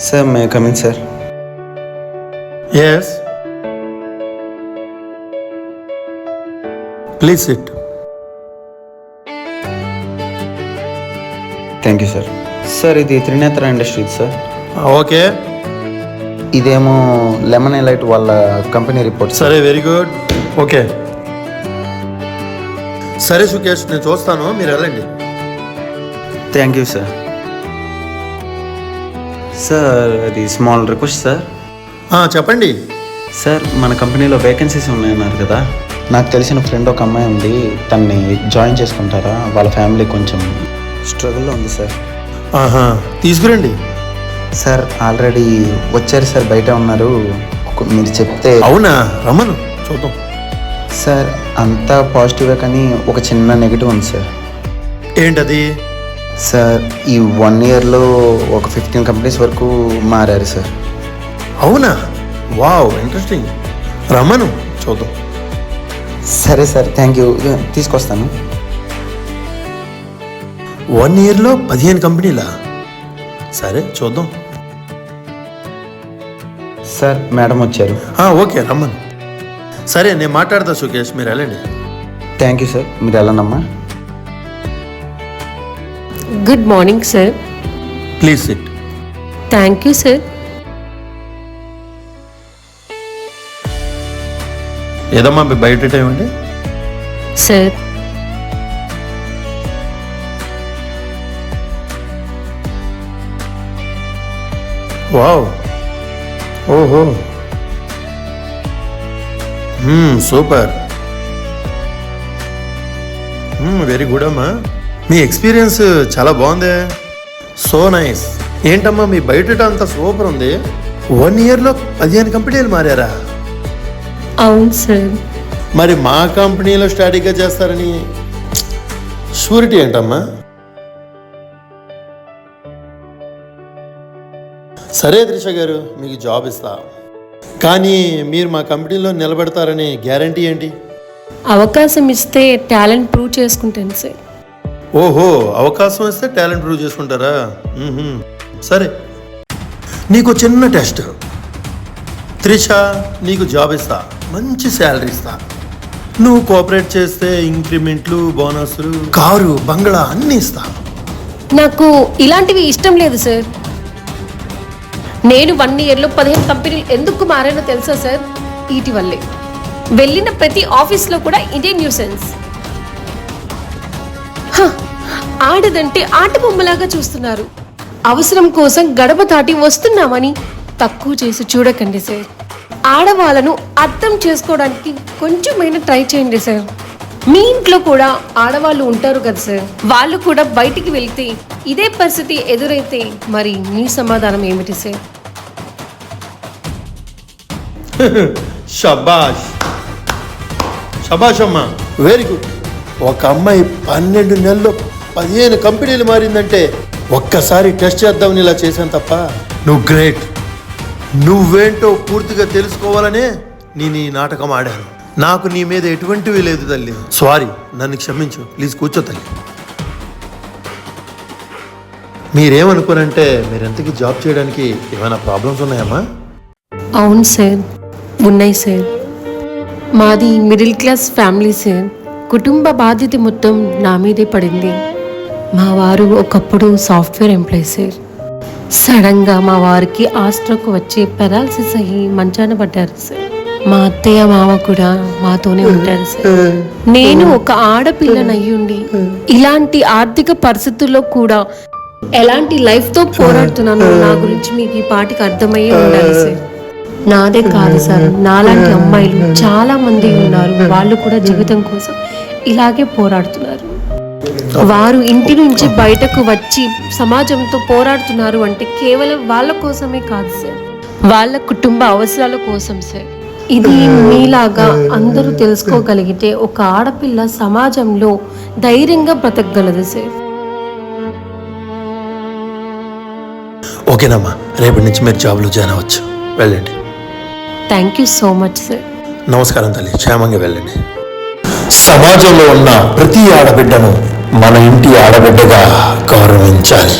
Sir, may I come in, sir? Yes. Please sit. Thank you sir. Sir ఇది Trinetra industries sir. Okay. ఇదేమో lemon elite వాళ్ళ company report. సరే, very good. Okay. సరే సుకేష్, నేను చూస్తాను, మీరు వెళ్ళండి. Thank you sir. సార్ అది స్మాల్ రిక్వెస్ట్ సార్. చెప్పండి. సార్ మన కంపెనీలో వేకెన్సీస్ ఉన్నాయన్నారు కదా, నాకు తెలిసిన ఫ్రెండ్ ఒక అమ్మాయి ఉంది, తన్ని జాయిన్ చేసుకుంటారా? వాళ్ళ ఫ్యామిలీ కొంచెం స్ట్రగుల్లో ఉంది సార్. తీసుకురండి. సార్ ఆల్రెడీ వచ్చారు సార్, బయట ఉన్నారు, మీరు చెప్తే. అవునా, రమ్మను చూద్దాం. సార్ అంతా పాజిటివే కానీ ఒక చిన్న నెగిటివ్ ఉంది సార్. ఏంటది? సార్ ఈ 1 yearలో ఒక 15 కంపెనీస్ వరకు మారారు సార్. అవునా, వావ్, ఇంట్రెస్టింగ్. రమ్మను చూద్దాం. సరే సార్, థ్యాంక్ యూ, తీసుకొస్తాను. 1 yearలో 15 కంపెనీలా? సరే చూద్దాం. సార్ మేడం వచ్చారు. ఓకే, రమ్మను. సరే, నేను మాట్లాడతా సుకేష్, మీరు వెళ్ళండి. థ్యాంక్ యూ సార్, మీరు వెళ్ళనమ్మా. Good morning sir. Please sit. Thank you sir. ఏదమ్మా మీ బయట టైం అండి? సార్ వావ్, ఓహో, సూపర్, వెరీ గుడ్ అమ్మా. మీ ఎక్స్పీరియన్స్ చాలా బాగుంది, సో నైస్. ఏంటమ్మా మీ బయట అంతా సూపర్ ఉంది. 1 yearలో 15 కంపెనీలు మారారా? అవును సార్. మరి మా కంపెనీలో స్టాడీగా చేస్తారని షూరిటీ ఏంటమ్మా? సరే త్రిష గారు, మీకు జాబ్ ఇస్తా, కానీ మీరు మా కంపెనీలో నిలబెడతారని గ్యారంటీ ఏంటి? అవకాశం ఇస్తే టాలెంట్ ప్రూవ్ చేసుకుంటాను సార్. ఓహో, అవకాశం ఇస్తే టాలెంట్ ప్రూవ్ చేసుకుంటారా? సరే, నీకు చిన్న టెస్ట్. త్రిష, నీకు జాబ్ ఇస్తా, మంచి శాలరీ ఇస్తా, నువ్వు కోఆపరేట్ చేస్తే ఇంక్రిమెంట్లు, బోనస్లు, కారు, బంగ్లా అన్నీ ఇస్తా. నాకు ఇలాంటివి ఇష్టం లేదు సార్. నేను 1 yearలో 15 కంపెనీలు ఎందుకు మారానో తెలుసా సార్? వీటి వల్లే. వెళ్ళిన ప్రతి ఆఫీస్లో కూడా ఇదే న్యూసెన్స్. ఆడదంటే ఆట బొమ్మలాగా చూస్తున్నారు. అవసరం కోసం గడప దాటి వస్తున్నామని తక్కువ చేసి చూడకండి సార్. ఆడవాళ్ళను అర్థం చేసుకోవడానికి కొంచెమైనా ట్రై చేయండి సార్. మీ ఇంట్లో కూడా ఆడవాళ్ళు ఉంటారు కదా సార్, వాళ్ళు కూడా బయటికి వెళ్తే ఇదే పరిస్థితి ఎదురైతే మరి మీ సమాధానం ఏమిటి సార్? షబాష్, షబాష్ అమ్మా, వెరీ గుడ్. ఒక అమ్మాయి 12 నెలల్లో 15 కంపెనీలు మారిందంటే ఒక్కసారి టెస్ట్ చేద్దామని ఇలా చేశాను తప్ప. నువ్వు గ్రేట్. నువ్వేంటో పూర్తిగా తెలుసుకోవాలనే నేను ఈ నాటకం ఆడాను. నాకు నీ మీద ఎటువంటివి లేదు తల్లి. సారీ, నన్ను క్షమించు, ప్లీజ్ కూర్చో తల్లి. మీరేమనుకోనంటే మీరు ఎంతకి జాబ్ చేయడానికి ఏమైనా ప్రాబ్లమ్స్ ఉన్నాయమ్మా? అవును సార్, ఉన్నాయి సార్. మాది మిడిల్ క్లాస్ ఫ్యామిలీ సార్. కుటుంబ బాధ్యత మొత్తం నా మీదే పడింది. మా వారు ఒకప్పుడు సాఫ్ట్వేర్ ఎంప్లాయీ సార్. సడన్గా మా వారికి ఆస్ట్రోక్ వచ్చి పెరాలసిస్ అయ్యి మంచాన పడ్డారు సార్. మా అత్తయ్య మామ కూడా మాతోనే ఉంటారు సార్. నేను ఒక ఆడపిల్లనయ్యుండి ఇలాంటి ఆర్థిక పరిస్థితుల్లో కూడా ఎలాంటి లైఫ్తో పోరాడుతున్నానో నా గురించి మీకు ఈ పాటికి అర్థమయ్యే ఉండాలి సార్. నాదే కాదు సార్, నాలాంటి అమ్మాయిలు చాలా మంది ఉన్నారు. వాళ్ళు కూడా జీవితం కోసం ఇలాగే పోరాడుతున్నారు. వారు ఇంటి నుంచి బయటకు వచ్చి సమాజంతో పోరాడుతున్నారు అంటే కేవలం వాళ్ళ కోసమే కాదు సార్, వాళ్ళ కుటుంబ అవసరాల కోసం సార్. ఇది మీలాగా అందరూ తెలుసుకోగలిగితే ఒక ఆడపిల్ల సమాజంలో ధైర్యంగా బ్రతకగలదు సార్. ఓకేనమ్మా, రేపటి నుంచి మీరు జాబ్లో జాయిన్ అవ్వచ్చు, వెళ్ళండి. Thank you so much sir. నమస్కారం తల్లి, క్షేమంగా వెళ్ళండి. సమాజంలో ఉన్న ప్రతి ఆడబిడ్డను మన ఇంటి ఆడబిడ్డగా గౌరవించాలి.